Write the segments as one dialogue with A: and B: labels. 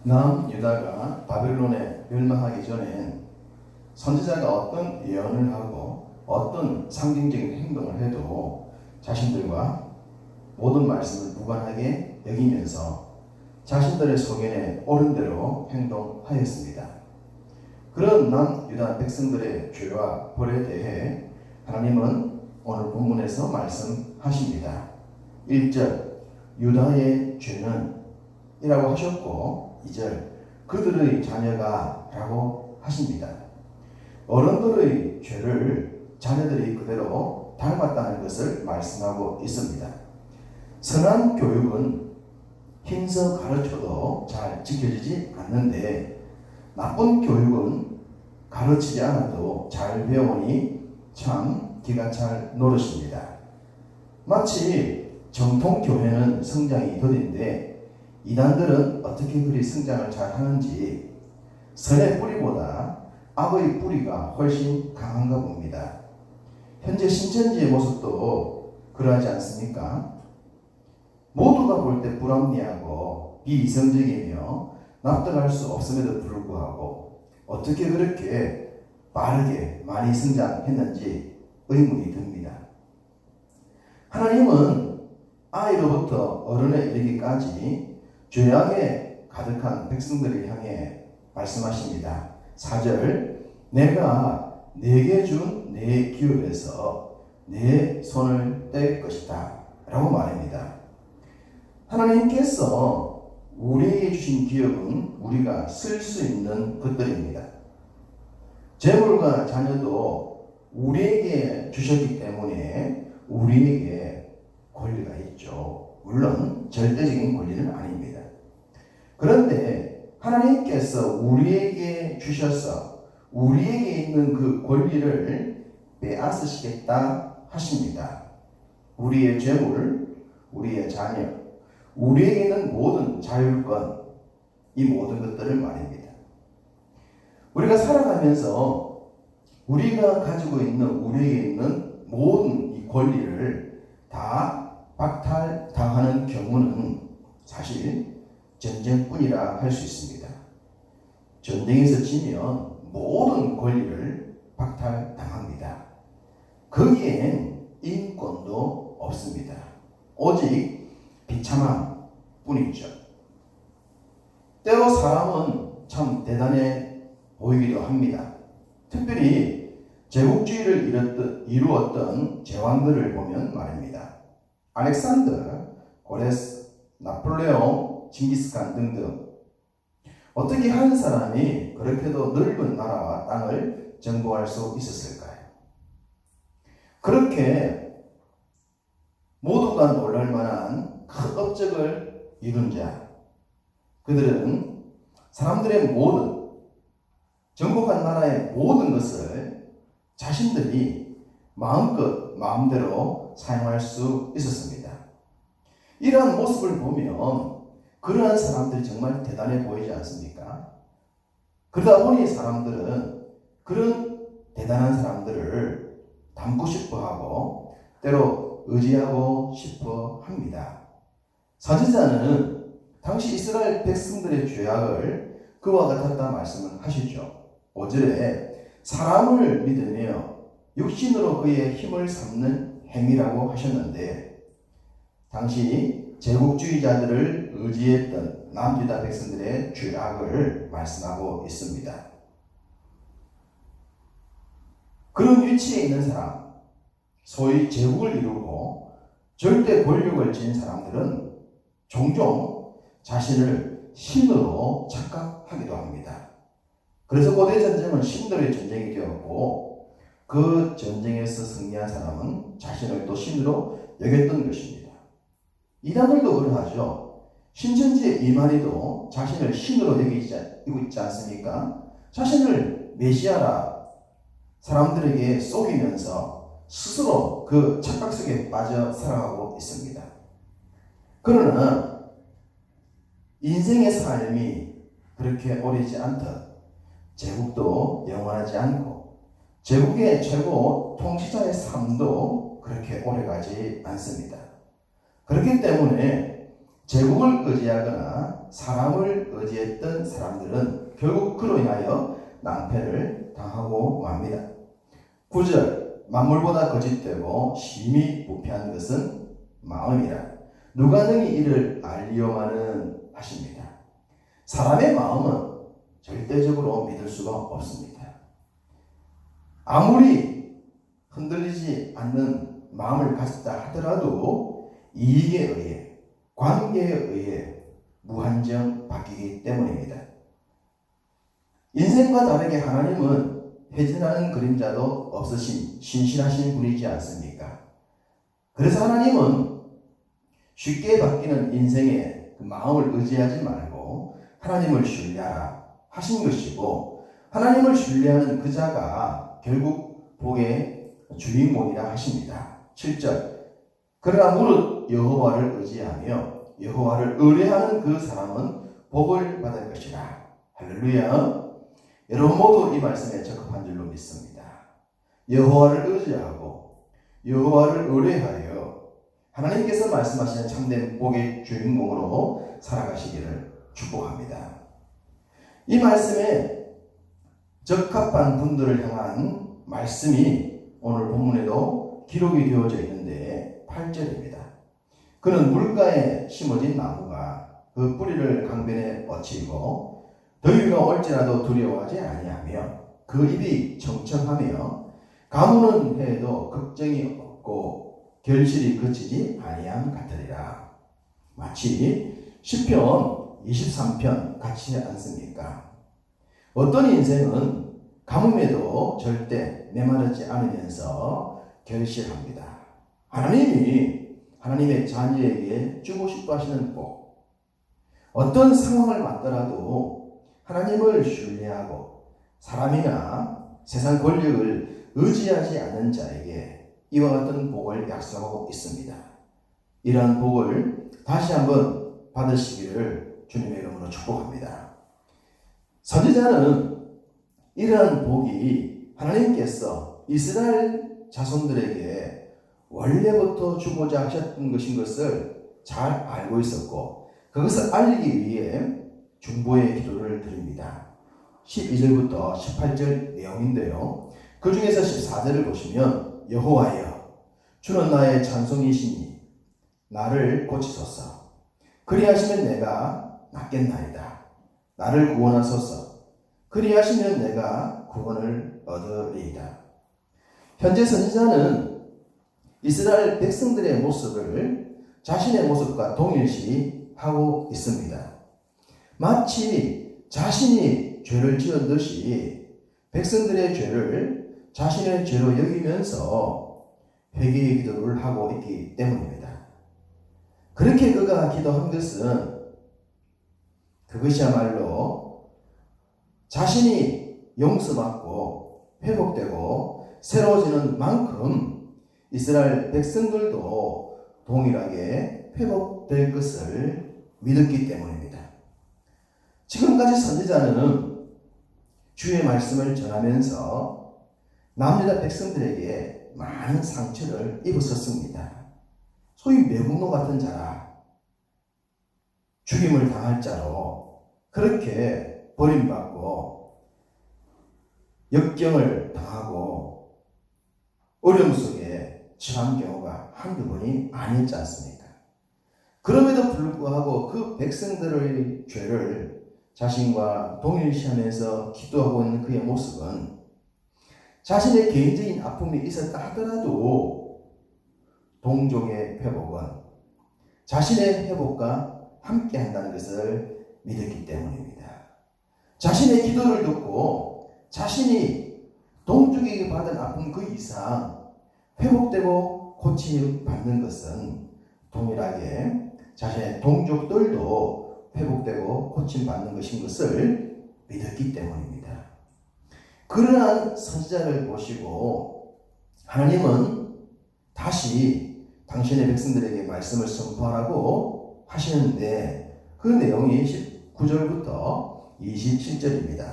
A: 남유다가 바벨론에 멸망하기 전엔 선지자가 어떤 예언을 하고 어떤 상징적인 행동을 해도 자신들과 모든 말씀을 무관하게 여기면서 자신들의 소견에 옳은 대로 행동하였습니다. 그런 남유다 백성들의 죄와 벌에 대해 하나님은 오늘 본문에서 말씀하십니다. 1절 유다의 죄는 이라고 하셨고 2절 그들의 자녀가 라고 하십니다. 어른들의 죄를 자녀들이 그대로 닮았다는 것을 말씀하고 있습니다. 선한 교육은 힘써 가르쳐도 잘 지켜지지 않는데 나쁜 교육은 가르치지 않아도 잘 배우니 참 기가 찰 노릇입니다. 마치 정통교회는 성장이 더딘데 이단들은 어떻게 그리 성장을 잘 하는지 선의 뿌리보다 악의 뿌리가 훨씬 강한가 봅니다. 현재 신천지의 모습도 그러하지 않습니까? 모두가 볼 때 불합리하고 비이성적이며 납득할 수 없음에도 불구하고 어떻게 그렇게 빠르게 많이 성장했는지 의문이 듭니다. 하나님은 아이로부터 어른에 이르기까지 죄악에 가득한 백성들을 향해 말씀하십니다. 4절 내가 내게 준 내 기업에서 내 손을 뗄 것이다 라고 말합니다. 하나님께서 우리에게 주신 기업은 우리가 쓸 수 있는 것들입니다. 재물과 자녀도 우리에게 주셨기 때문에 우리에게 권리가 있죠. 물론 절대적인 권리는 아닙니다. 그런데 하나님께서 우리에게 주셔서 우리에게 있는 그 권리를 빼앗으시겠다 하십니다. 우리의 재물, 우리의 자녀, 우리에게 있는 모든 자율권, 이 모든 것들을 말입니다. 우리가 살아가면서 우리가 가지고 있는 우리에게 있는 모든 이 권리를 다 박탈당하는 경우는 사실 전쟁뿐이라 할 수 있습니다. 전쟁에서 지면 모든 권리를 박탈당합니다. 거기엔 인권도 없습니다. 오직 비참함 뿐이죠. 때로 사람은 참 대단해 보이기도 합니다. 특별히 제국주의를 이루었던 제왕들을 보면 말입니다. 알렉산더, 고레스, 나폴레옹, 징기스칸 등등 어떻게 한 사람이 그렇게도 넓은 나라와 땅을 정복할 수 있었을까요? 그렇게 모두가 놀랄 만한 큰 업적을 이룬 자, 그들은 사람들의 모든 정복한 나라의 모든 것을 자신들이 마음대로 사용할 수 있었습니다. 이러한 모습을 보면 그러한 사람들이 정말 대단해 보이지 않습니까? 그러다 보니 사람들은 그런 대단한 사람들을 닮고 싶어하고 때로 의지하고 싶어 합니다. 선지자는 당시 이스라엘 백성들의 죄악을 그와 같았다 말씀을 하시죠. 5절에 사람을 믿으며 육신으로 그의 힘을 삼는 행위라고 하셨는데 당시 제국주의자들을 의지했던 남유다 백성들의 죄악을 말씀하고 있습니다. 그런 위치에 있는 사람, 소위 제국을 이루고 절대 권력을 지닌 사람들은 종종 자신을 신으로 착각하기도 합니다. 그래서 고대 전쟁은 신들의 전쟁이 되었고 그 전쟁에서 승리한 사람은 자신을 또 신으로 여겼던 것입니다. 이단들도 그러하죠. 신천지의 이만희도 자신을 신으로 여기고 있지 않습니까? 자신을 메시아라 사람들에게 속이면서 스스로 그 착각 속에 빠져 살아가고 있습니다. 그러나 인생의 삶이 그렇게 오래지 않듯 제국도 영원하지 않고 제국의 최고 통치자의 삶도 그렇게 오래가지 않습니다. 그렇기 때문에 제국을 의지하거나 사람을 의지했던 사람들은 결국 그로 인하여 낭패를 당하고 맙니다. 9절 만물보다 거짓되고 심히 부패한 것은 마음이라 누가 능히 이를 알리오마는 하십니다. 사람의 마음은 절대적으로 믿을 수가 없습니다. 아무리 흔들리지 않는 마음을 가졌다 하더라도 이익에 의해 관계에 의해 무한정 바뀌기 때문입니다. 인생과 다르게 하나님은 회전하는 그림자도 없으신 신실하신 분이지 않습니까? 그래서 하나님은 쉽게 바뀌는 인생의 그 마음을 의지하지 말고 하나님을 신뢰하라 하신 것이고, 하나님을 신뢰하는 그 자가 결국 복의 주인공이라 하십니다. 7절 그러나 무릇 여호와를 의지하며 여호와를 의뢰하는 그 사람은 복을 받을 것이라. 할렐루야. 여러분 모두 이 말씀에 적합한 줄로 믿습니다. 여호와를 의지하고 여호와를 의뢰하여 하나님께서 말씀하시는 참된 복의 주인공으로 살아가시기를 축복합니다. 이 말씀에 적합한 분들을 향한 말씀이 오늘 본문에도 기록이 되어져 있는데 8절입니다. 그는 물가에 심어진 나무가 그 뿌리를 강변에 뻗치고 더위가 올지라도 두려워하지 아니하며 그 입이 청청하며 가무는 해에도 걱정이 없고 결실이 그치지 아니함 같으리라. 마치 시편 23편 같지 않습니까? 어떤 인생은 가뭄에도 절대 메마르지 않으면서 결실합니다. 하나님이 하나님의 자녀에게 주고 싶어 하시는 복, 어떤 상황을 맞더라도 하나님을 신뢰하고 사람이나 세상 권력을 의지하지 않는 자에게 이와 같은 복을 약속하고 있습니다. 이러한 복을 다시 한번 받으시기를 주님의 이름으로 축복합니다. 선지자는 이러한 복이 하나님께서 이스라엘 자손들에게 원래부터 주고자 하셨던 것인 것을 잘 알고 있었고, 그것을 알리기 위해 중보의 기도를 드립니다. 12절부터 18절 내용인데요. 그 중에서 14절을 보시면 여호와여 주는 나의 찬송이시니 나를 고치소서. 그리하시면 내가 낫겠나이다. 나를 구원하소서. 그리하시면 내가 구원을 얻으리이다. 현재 선지자는 이스라엘 백성들의 모습을 자신의 모습과 동일시 하고 있습니다. 마치 자신이 죄를 지은 듯이 백성들의 죄를 자신의 죄로 여기면서 회개의 기도를 하고 있기 때문입니다. 그렇게 그가 기도한 것은 그것이야말로 자신이 용서받고 회복되고 새로워지는 만큼 이스라엘 백성들도 동일하게 회복될 것을 믿었기 때문입니다. 지금까지 선지자는 주의 말씀을 전하면서 남유다 백성들에게 많은 상처를 입었었습니다. 소위 매국노 같은 자라, 죽임을 당할 자로 그렇게 버림받고 역경을 당하고 어려움 속에 처한 경우가 한두 번이 아니지 않습니까? 그럼에도 불구하고 그 백성들의 죄를 자신과 동일시하면서 기도하고 있는 그의 모습은 자신의 개인적인 아픔이 있었다 하더라도 동족의 회복은 자신의 회복과 함께 한다는 것을 믿었기 때문입니다. 자신의 기도를 듣고 자신이 동족에게 받은 아픔 그 이상 회복되고 고침을 받는 것은 동일하게 자신의 동족들도 회복되고 고침받는 것인 것을 믿었기 때문입니다. 그러한 선지자를 보시고 하나님은 다시 당신의 백성들에게 말씀을 선포하라고 하시는데 그 내용이 19절부터 27절입니다.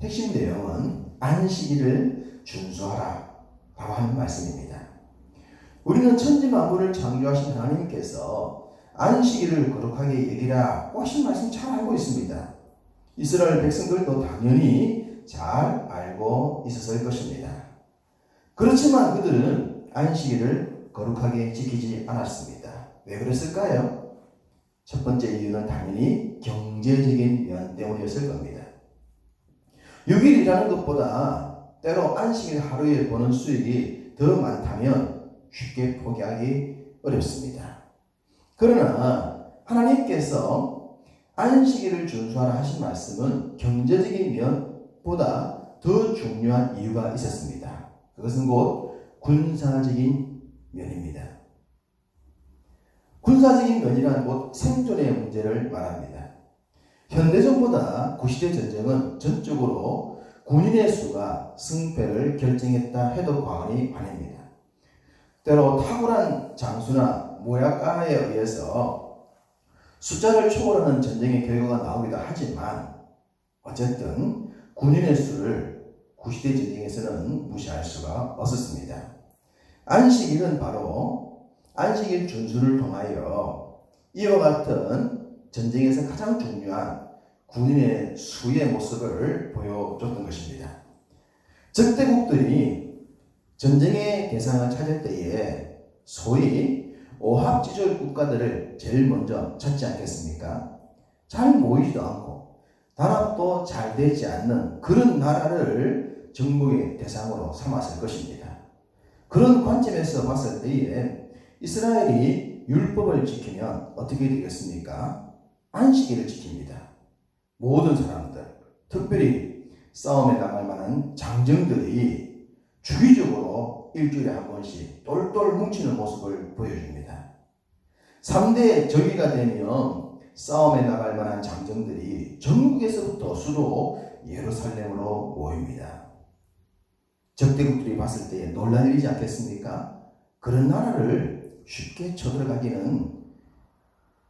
A: 핵심 내용은 안식일을 준수하라 라고 하는 말씀입니다. 우리는 천지 만물을 창조하신 하나님께서 안식일을 거룩하게 여기라고 하신 말씀 잘 알고 있습니다. 이스라엘 백성들도 당연히 잘 알고 있었을 것입니다. 그렇지만 그들은 안식일을 거룩하게 지키지 않았습니다. 왜 그랬을까요? 첫 번째 이유는 당연히 경제적인 면 때문이었을 겁니다. 6일이라는 것보다 때로 안식일 하루에 버는 수익이 더 많다면 쉽게 포기하기 어렵습니다. 그러나 하나님께서 안식일을 준수하라 하신 말씀은 경제적인 면보다 더 중요한 이유가 있었습니다. 그것은 곧 군사적인 면입니다. 군사적인 면이란 곧 생존의 문제를 말합니다. 현대전보다 구시대 전쟁은 전적으로 군인의 수가 승패를 결정했다 해도 과언이 아닙니다. 때로 탁월한 장수나 모략가에 의해서 숫자를 초월하는 전쟁의 결과가 나오기도 하지만 어쨌든 군인의 수를 구시대 전쟁에서는 무시할 수가 없었습니다. 안식일은 바로 안식일 준수를 통하여 이와 같은 전쟁에서 가장 중요한 군인의 수의 모습을 보여줬던 것입니다. 적대국들이 전쟁의 대상을 찾을 때에 소위 오합지졸 국가들을 제일 먼저 찾지 않겠습니까? 잘 모이지도 않고 단합도 잘 되지 않는 그런 나라를 정복의 대상으로 삼았을 것입니다. 그런 관점에서 봤을 때에 이스라엘이 율법을 지키면 어떻게 되겠습니까? 안식일을 지킵니다. 모든 사람들, 특별히 싸움에 나갈 만한 장정들이 주기적으로 일주일에 한 번씩 똘똘 뭉치는 모습을 보여줍니다. 3대 절기가 되면 싸움에 나갈 만한 장정들이 전국에서부터 수도 예루살렘으로 모입니다. 적대국들이 봤을 때 논란이지 않겠습니까? 그런 나라를 쉽게 쳐들어가기는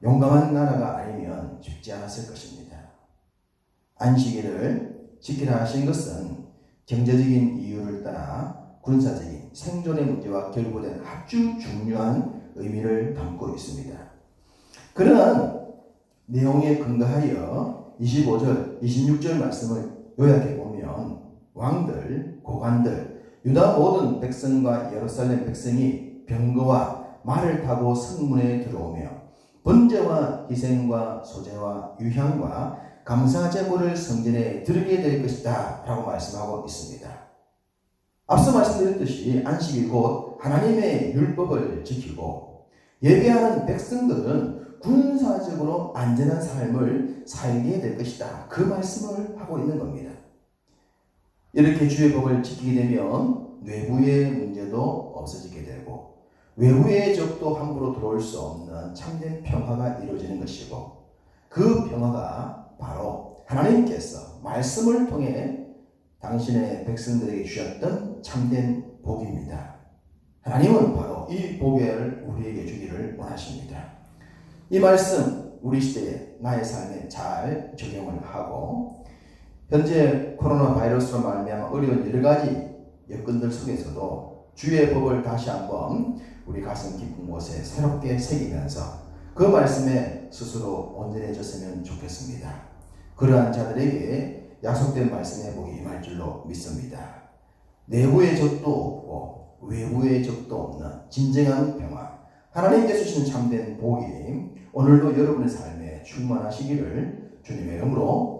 A: 용감한 나라가 아니면 쉽지 않았을 것입니다. 안식일을 지키라 하신 것은 경제적인 이유를 떠나 군사적인 생존의 문제와 결부된 아주 중요한 의미를 담고 있습니다. 그러한 내용에 근거하여 25절, 26절 말씀을 요약해 보면 왕들, 고관들, 유다 모든 백성과 예루살렘 백성이 병거와 말을 타고 성문에 들어오며 번제와 희생과 소제와 유향과 감사 제물을 성전에 드리게 될 것이다 라고 말씀하고 있습니다. 앞서 말씀드렸듯이 안식일 곧 하나님의 율법을 지키고 예배하는 백성들은 군사적으로 안전한 삶을 살게 될 것이다. 그 말씀을 하고 있는 겁니다. 이렇게 주의 법을 지키게 되면 내부의 문제도 없어지게 되고 외부의 적도 함부로 들어올 수 없는 참된 평화가 이루어지는 것이고 그 평화가 바로 하나님께서 말씀을 통해 당신의 백성들에게 주셨던 참된 복입니다. 하나님은 바로 이 복을 우리에게 주기를 원하십니다. 이 말씀 우리 시대에 나의 삶에 잘 적용을 하고 현재 코로나 바이러스로 말미암아 어려운 여러 가지 여건들 속에서도 주의 법을 다시 한번 우리 가슴 깊은 곳에 새롭게 새기면서 그 말씀에 스스로 온전해졌으면 좋겠습니다. 그러한 자들에게 약속된 말씀의 복이 임할 줄로 믿습니다. 내부의 적도 없고 외부의 적도 없는 진정한 평화, 하나님께서 주시는 참된 복이 오늘도 여러분의 삶에 충만하시기를 주님의 이름으로